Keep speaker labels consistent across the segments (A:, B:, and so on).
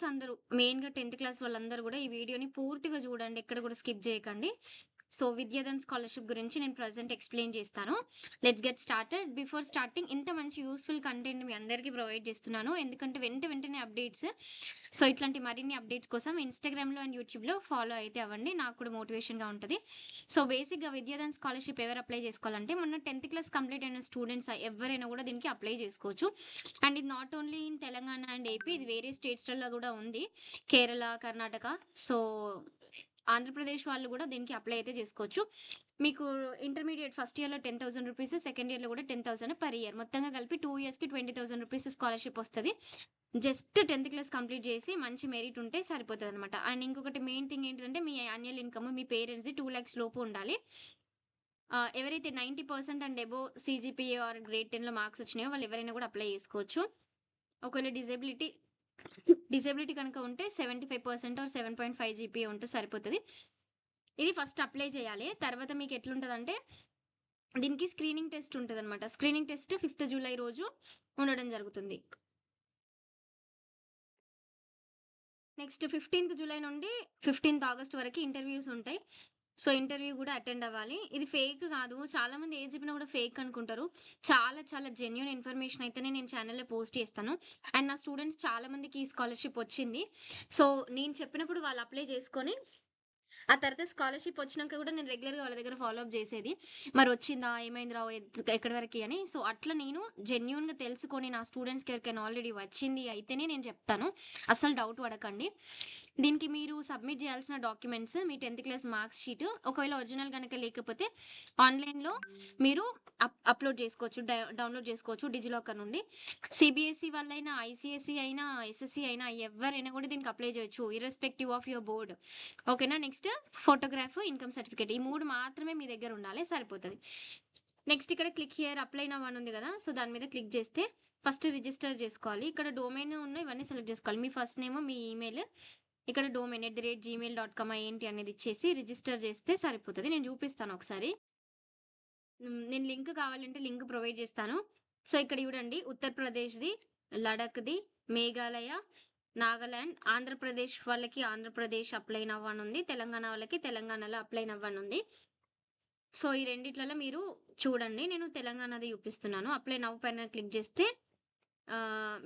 A: Students అందరూ మెయిన్‌గా 10థ్ క్లాస్ వాళ్ళందరూ గూడా ఈ వీడియోని పూర్తిగా జూడండి. ఎక్కడ గూడా స్కిప్ జేయకండి. సో, విద్యాధన్ స్కాలర్‌షిప్ గురించి నేను ప్రెజెంట్ ఎక్స్‌ప్లెయిన్ చేస్తాను. Let's get started. Before starting ఇంత మంచి యూజ్‌ఫుల్ కంటెంట్ మీ అందరికీ ప్రొవైడ్ చేస్తున్నాను. ఎందుకంటే వెంటనే అప్డేట్స్. సో, ఇట్లాంటి మరిన్ని అప్డేట్స్ కోసం ఇన్‌స్టాగ్రామ్‌లో అండ్ యూట్యూబ్‌లో ఫాలో అయితే అవ్వండి. నాకు కూడా మోటివేషన్‌గా ఉంటది. సో, బేసిక్‌గా విద్యాధన్ స్కాలర్‌షిప్ ఎవరు అప్లై చేసుకోవాలంటే మొన్న 10థ్ క్లాస్ కంప్లీట్ అయిన స్టూడెంట్స్ ఎవరైనా గూడా దీనికి అప్లై చేసుకోవచ్చు. అండ్ ఇది not only in Telangana and AP, ఇది వేరే స్టేట్స్‌లలో గూడా ఉంది. కేరళ, కర్ణాటక. సో, ఆంధ్రప్రదేశ్ వాళ్ళు గూడా దీనికి అప్లై అయితే జేసుకోవచ్చు. మీకు ఇంటర్మీడియేట్ ఫస్ట్ ఇయర్‌లో రూ. 10,000, సెకండ్ ఇయర్‌లో గూడా 10,000 పర్ ఇయర్. మొత్తంగా కలిపి 2 ఇయర్స్‌కి రూ. 20,000 స్కాలర్‌షిప్ ఒస్తది. జస్ట్ 10థ్ క్లాస్ కంప్లీట్ జేసి మంచి మెరిట్ ఉంటే సరిపోతదనమాట. అండ్ ఇంకొకటి మెయిన్ థింగ్ ఏంటిదంటే మీ యాన్యుయల్ ఇన్‌కమ్ మీ పేరెంట్స్‌ది 2,00,000 లోపు ఉండాలి. ఎవరైతే 90% and above CGPA or grade 10లో మార్క్స్ వచ్చినాయో వాళ్ళు ఎవరైనా గూడా అప్లై జేసుకోవచ్చు. ఒకవేళ డిజేబిలిటీ కనుక ఉంటే 75% ఆర్ 7.5 జీపీఏ ఉంటే సరిపోతది. ఇది ఫస్ట్ అప్లై చేయాలి. తర్వాత మీకు ఎట్లుంటదంటే దీనికి స్క్రీనింగ్ టెస్ట్ ఉంటదనమాట. స్క్రీనింగ్ టెస్ట్ 5థ్ జూలై రోజు ఉండడం జరుగుతుంది. నెక్స్ట్ 15థ్ జూలై నుండి 15థ్ ఆగస్ట్ వరకి ఇంటర్‌వ్యూస్ ఉంటాయి. సో, ఇంటర్‌వ్యూ గూడా అటెండ్ అవ్వాలి. ఇది ఫేక్ గాదు. చాలామంది ఏది చెప్పినా గూడా ఫేక్ అనుకుంటారు. చాలా జెన్యూన్ ఇన్ఫర్మేషన్ అయితేనే నేను ఛానెల్‌లో పోస్ట్ చేస్తాను. అండ్ నా స్టూడెంట్స్ చాలా మందికి ఈ స్కాలర్‌షిప్ వచ్చింది. సో, నేను చెప్పినప్పుడు వాళ్ళు అప్లై చేసుకొని ఆ తర్వాత స్కాలర్‌షిప్ వచ్చినంక గూడా నేను రెగ్యులర్‌గా వాళ్ళ దగ్గర ఫాలో అప్ జేసేది. మరొచ్చిందా? ఏమైందిరా? ఎక్కడి వరకి అని. సో, అట్లా నేను జెన్యూన్‌గా తెలుసుకొని నా స్టూడెంట్స్‌కి ఎవరికైనా ఆల్రెడీ వచ్చింది అయితేనే నేను చెప్తాను. అస్సలు డౌట్ పడకండి. దీనికి మీరు సబ్మిట్ జేయాల్సిన డాక్యుమెంట్స్ మీ 10థ్ క్లాస్ మార్క్స్ షీట్. ఒకవేళ ఒరిజినల్ గనక లేకపోతే ఆన్‌లైన్‌లో మీరు అప్‌లోడ్ చేసుకోవచ్చు. డౌన్‌లోడ్ చేసుకోవచ్చు డిజిలాకర్ నుండి. సీబీఎస్‌ఈ వాళ్ళైనా, ఐసీఎస్‌ఈ అయినా, ఎస్ఎస్‌సీ అయినా ఎవ్వరైనా గూడా దీనికి అప్లై జేయొచ్చు. Irrespective of your board. ఓకేనా? Next photograph, income certificate. ఈ 3 మాత్రమే మీ దగ్గర ఉండాలి సరిపోతది. నెక్స్ట్ ఇక్కడ క్లిక్ హియర్ అప్లై నౌ అని ఉంది గదా! సో, దాని మీద క్లిక్ జేస్తే ఫస్ట్ రిజిస్టర్ జేసుకోవాలి. ఇక్కడ డొమైన్ ఇవన్నీ సెలెక్ట్ జేసుకోవాలి. మీ ఫస్ట్ నేమ్, మీ ఈమెయిల్, ఇక్కడ డొమైన్ @gmail.com ఐఎన్‌టి అనేది ఇచ్చేసి రిజిస్టర్ జేస్తే సరిపోతది. నేను జూపిస్తాను ఒకసారి. నేను లింక్ కావాలంటే లింక్ ప్రొవైడ్ జేస్తాను. సో, ఇక్కడ చూడండి ఉత్తరప్రదేశ్‌ది, లడఖ్‌ది, మేఘాలయ, నాగాలాండ్, ఆంధ్రప్రదేశ్ వాళ్ళకి ఆంధ్రప్రదేశ్ అప్లై నౌ అని ఉంది. తెలంగాణ వాళ్ళకి తెలంగాణలో అప్లై నౌ అని ఉంది. సో, ఈ రెండిట్లలో మీరు చూడండి. నేను తెలంగాణది చూపిస్తున్నాను. అప్లై నౌ పైన క్లిక్ జేస్తే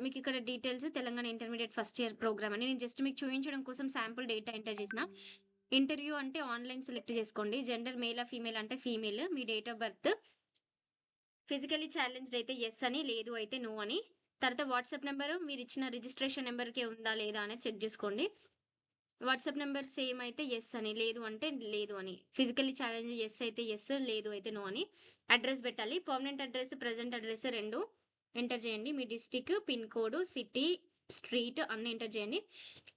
A: మీకిక్కడ details Telangana intermediate first year program అని నేను జస్ట్ మీకు చూయించడం కోసం శాంపుల్ డేటా ఎంటర్ చేసిన. ఇంటర్వ్యూ అంటే ఆన్‌లైన్ సెలెక్ట్ చేసుకోండి. జెండర్ మేలా, ఫీమేల్ అంటే ఫీమేల్. మీ date of birth. Physically challenged అయితే యెస్ అని, లేదు అయితే నో అని. తర్వాత వాట్సాప్ నంబరు మీరిచ్చిన రిజిస్ట్రేషన్ నంబర్‌కే ఉందా లేదా అనేది చెక్ జేసుకోండి. వాట్సాప్ నంబర్ సేమ్ అయితే యెస్ అని, లేదు అంటే లేదు అని. ఫిజికల్లీ ఛాలెంజ్ యెస్ అయితే యెస్, లేదు అయితే నో అని. అడ్రెస్ పెట్టాలి. Permanent address, present address 2 enter చేయండి. మీ district, pin code, city, street అన్నీ ఎంటర్ చేయండి.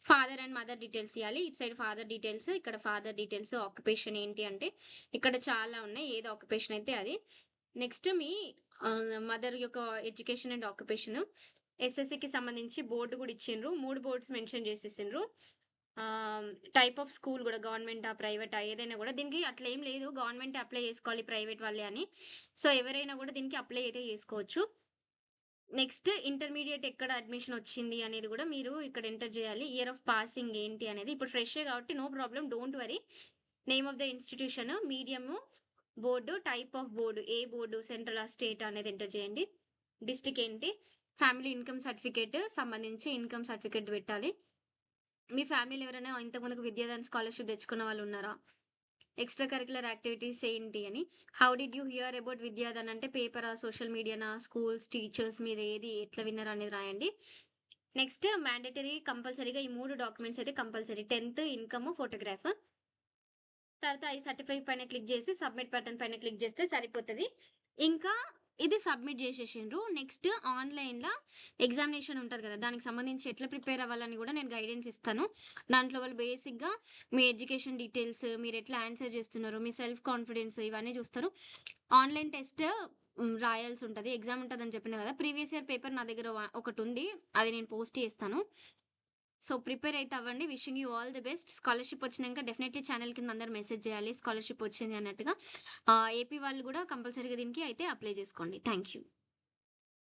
A: ఫాదర్ అండ్ మదర్ డీటెయిల్స్ ఇయ్యాలి. ఇటు సైడ్ ఫాదర్ డీటెయిల్స్, ఇక్కడ ఫాదర్ డీటెయిల్స్, ఆక్యుపేషన్ ఏంటి అంటే ఇక్కడ చాలా ఉన్నాయి. ఏది ఆక్యుపేషన్ అయితే అది. నెక్స్ట్ మీ మదర్ యొక్క ఎడ్యుకేషన్ అండ్ ఆక్యుపేషన్. ఎస్ఎస్‌సికి సంబంధించి బోర్డ్ గూడా ఇచ్చిండ్రు. 3 బోర్డ్స్ మెన్షన్ చేసేసిండ్రు. టైప్ ఆఫ్ స్కూల్ గూడా గవర్నమెంటా? ప్రైవేటా? ఏదైనా గూడా దీనికి అట్లేం లేదు. గవర్నమెంటే అప్లై చేసుకోవాలి ప్రైవేట్ వాళ్ళే అని. సో, ఎవరైనా గూడా దీనికి అప్లై అయితే చేసుకోవచ్చు. నెక్స్ట్ ఇంటర్మీడియేట్ ఎక్కడ అడ్మిషన్ వచ్చింది అనేది గూడా మీరు ఇక్కడ ఎంటర్ జేయాలి. ఇయర్ ఆఫ్ పాసింగ్ ఏంటి అనేది. ఇప్పుడు ఫ్రెషే కాబట్టి no problem don't worry. Name of the institution, medium, board, type of board. ఏ బోర్డు సెంట్రలా? స్టేటా? అనేది ఎంటర్ జేయండి. డిస్ట్రిక్ట్ ఏంటి? ఫ్యామిలీ ఇన్‌కమ్ సర్టిఫికేట్ సంబంధించి ఇన్‌కమ్ సర్టిఫికేట్ పెట్టాలి. మీ ఫ్యామిలీలో ఎవరైనా ఇంతకు ముందుకు విద్యాదాన్ స్కాలర్‌షిప్ తెచ్చుకున్న వాళ్ళున్నారా? ఎక్స్‌ట్రా కరిక్యులర్ యాక్టివిటీస్ ఏంటి అని. How did you hear about Vidyadaan అంటే పేపరా? సోషల్ మీడియానా? స్కూల్స్, టీచర్స్ మీరేది ఎట్లా విన్నారు అనేది రాయండి. నెక్స్ట్ మ్యాండేటరీ కంపల్సరీగా ఈ 3 డాక్యుమెంట్స్ అయితే కంపల్సరీ. 10థ్ ఇన్‌కమ్, ఫోటోగ్రాఫ్. తర్వాత ఐ-సర్టిఫై పైన క్లిక్ జేసి సబ్మిట్ బటన్ పైన క్లిక్ జేస్తే సరిపోతది. ఇంకా ఇది సబ్మిట్ జేసేసిండ్రు. నెక్స్ట్ ఆన్‌లైన్‌ల ఎగ్జామినేషన్ ఉంటది గదా! దానికి సంబంధించి ఎట్లా ప్రిపేర్ అవ్వాలని గూడా నేను గైడెన్స్ ఇస్తాను. దాంట్లో వాళ్ళు బేసిక్‌గా మీ ఎడ్యుకేషన్ డీటెయిల్స్, మీరెట్లా ఆన్సర్ జేస్తున్నారు, మీ సెల్ఫ్ కాన్ఫిడెన్స్ ఇవన్నీ జూస్తారు. Online test రాయాల్సుంటది. ఎగ్జామ్ ఉంటదని చెప్పినా గదా! ప్రీవియస్ ఇయర్ పేపర్ నా దగ్గర ఒకటుంది. అది నేను పోస్ట్ చేస్తాను. సో, ప్రిపేర్ అయితే అవ్వండి. Wishing you all the best. Scholarship వచ్చినంక డెఫినైట్‌లీ ఛానెల్ కింద అందరూ మెసేజ్ చేయాలి. స్కాలర్‌షిప్ వచ్చింది అన్నట్టుగా. ఏపీ వాళ్ళు గూడా కంపల్సరీగా దీనికి అయితే అప్లై చేసుకోండి. Thank you.